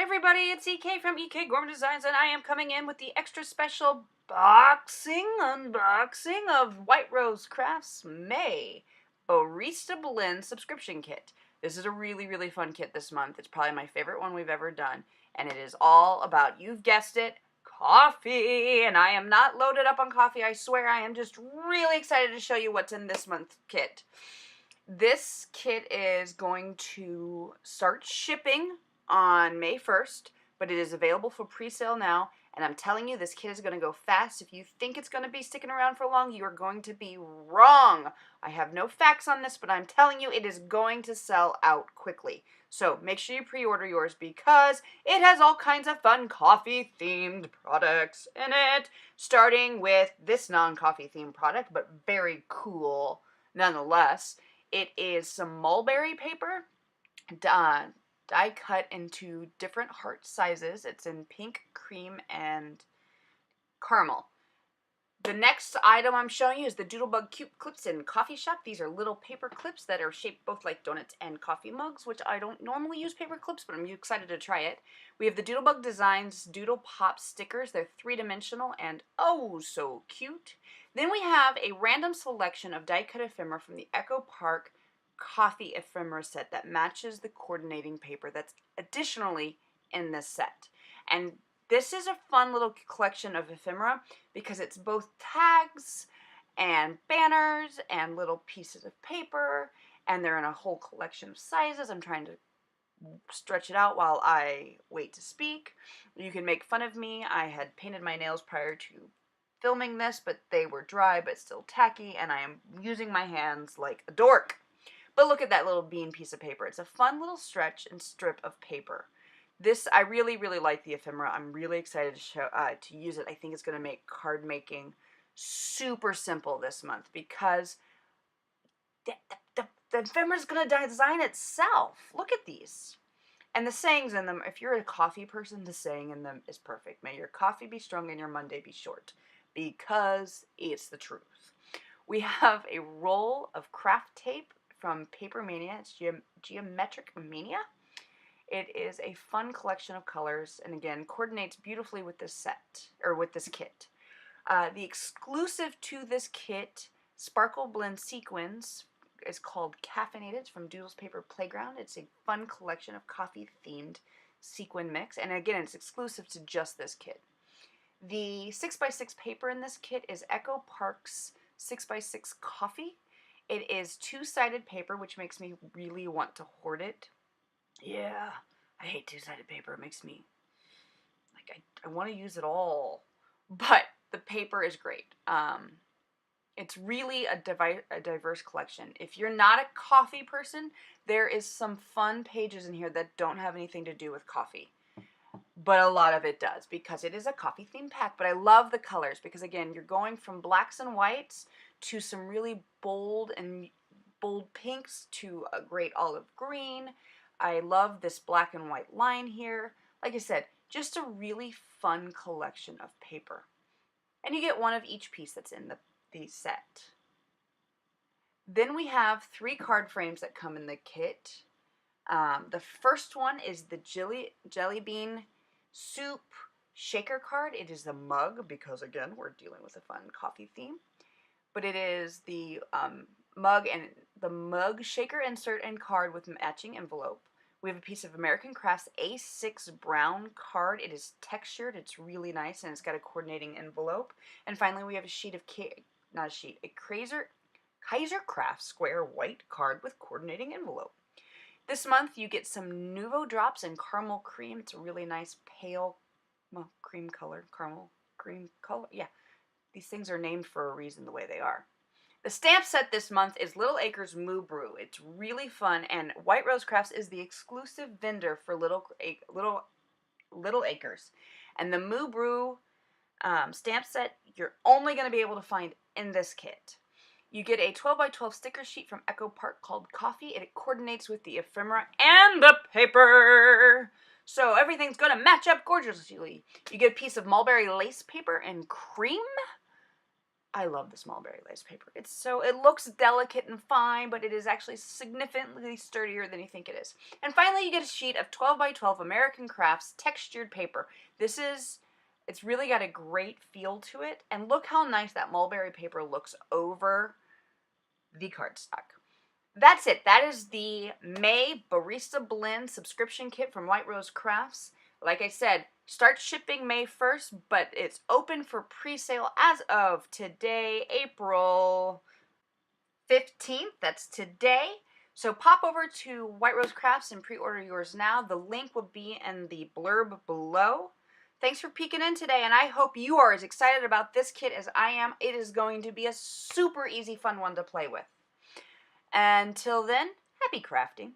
Hey everybody, it's EK from EK Gorman Designs, and I am coming in with the extra special unboxing of White Rose Crafts May Barista Blend subscription kit. This is a really fun kit this month. It's probably my favorite one we've ever done, and it is all about, you've guessed it, coffee. And I am not loaded up on coffee, I swear. I am just really excited to show you what's in this month's kit. This kit is going to start shipping on May 1st, but it is available for pre-sale now, and I'm telling you, this kit is going to go fast. If you think it's going to be sticking around for long, you are going to be wrong. I have no facts on this, but I'm telling you, it is going to sell out quickly. So make sure you pre-order yours because it has all kinds of fun coffee-themed products in it, starting with this non-coffee themed product, but very cool nonetheless. It is some mulberry paper, die cut into different heart sizes. It's in pink, cream, and caramel. The next item I'm showing you is the Doodlebug Cute Clips in Coffee Shop. These are little paper clips that are shaped both like donuts and coffee mugs, which I don't normally use paper clips, but I'm excited to try it. We have the Doodlebug Designs Doodle Pop stickers. They're three-dimensional and oh so cute. Then we have a random selection of die-cut ephemera from the Echo Park coffee ephemera set that matches the coordinating paper that's additionally in this set. And this is a fun little collection of ephemera because it's both tags and banners and little pieces of paper, and they're in a whole collection of sizes. I'm trying to stretch it out while I wait to speak. You can make fun of me. I had painted my nails prior to filming this, but they were dry but still tacky, and I am using my hands like a dork. But look at that little bean piece of paper. It's a fun little stretch and strip of paper. This, I really like the ephemera. I'm really excited to use it. I think it's going to make card making super simple this month because the ephemera is going to design itself. Look at these. And the sayings in them, if you're a coffee person, the saying in them is perfect. May your coffee be strong and your Monday be short, because it's the truth. We have a roll of craft tape from Paper Mania. It's Geometric Mania. It is a fun collection of colors, and again, coordinates beautifully with this set, or with this kit. The exclusive to this kit, Sparkle Blend Sequins, is called Caffeinated. It's from Doodle's Paper Playground. It's a fun collection of coffee-themed sequin mix, and again, it's exclusive to just this kit. The 6x6 paper in this kit is Echo Park's 6x6 Coffee. It is two-sided paper, which makes me really want to hoard it. Yeah, I hate two-sided paper. It makes me, like, I want to use it all. But the paper is great. It's really a diverse collection. If you're not a coffee person, there is some fun pages in here that don't have anything to do with coffee. But a lot of it does, because it is a coffee-themed pack. But I love the colors, because again, you're going from blacks and whites to some really bold pinks to a great olive green. I love this black and white line here. Like I said, just a really fun collection of paper. And you get one of each piece that's in the set. Then we have 3 card frames that come in the kit. The first one is the Jelly Bean Soup Shaker card. It is the mug, because again, we're dealing with a fun coffee theme. But it is the mug and the mug shaker insert and card with matching envelope. We have a piece of American Crafts A6 brown card. It is textured. It's really nice, and it's got a coordinating envelope. And finally, we have a sheet of a Kaiser Craft square white card with coordinating envelope. This month, you get some Nouveau Drops and Caramel Cream. It's a really nice pale cream color. Caramel cream color. Yeah, these things are named for a reason the way they are. The stamp set this month is Little Acres Moo Brew. It's really fun, and White Rose Crafts is the exclusive vendor for Little Acres. And the Moo Brew stamp set, you're only going to be able to find in this kit. You get a 12x12 sticker sheet from Echo Park called Coffee, and it coordinates with the ephemera and the paper. So everything's going to match up gorgeously. You get a piece of mulberry lace paper and cream. I love this mulberry lace paper. It looks delicate and fine, but it is actually significantly sturdier than you think it is. And finally, you get a sheet of 12 by 12 American Crafts textured paper. It's really got a great feel to it. And look how nice that mulberry paper looks over the cardstock. That's it. That is the May Barista Blend subscription kit from White Rose Crafts. Like I said, start shipping May 1st, but it's open for pre-sale as of today, April 15th. That's today. So pop over to White Rose Crafts and pre-order yours now. The link will be in the blurb below. Thanks for peeking in today, and I hope you are as excited about this kit as I am. It is going to be a super easy, fun one to play with. Until then, happy crafting.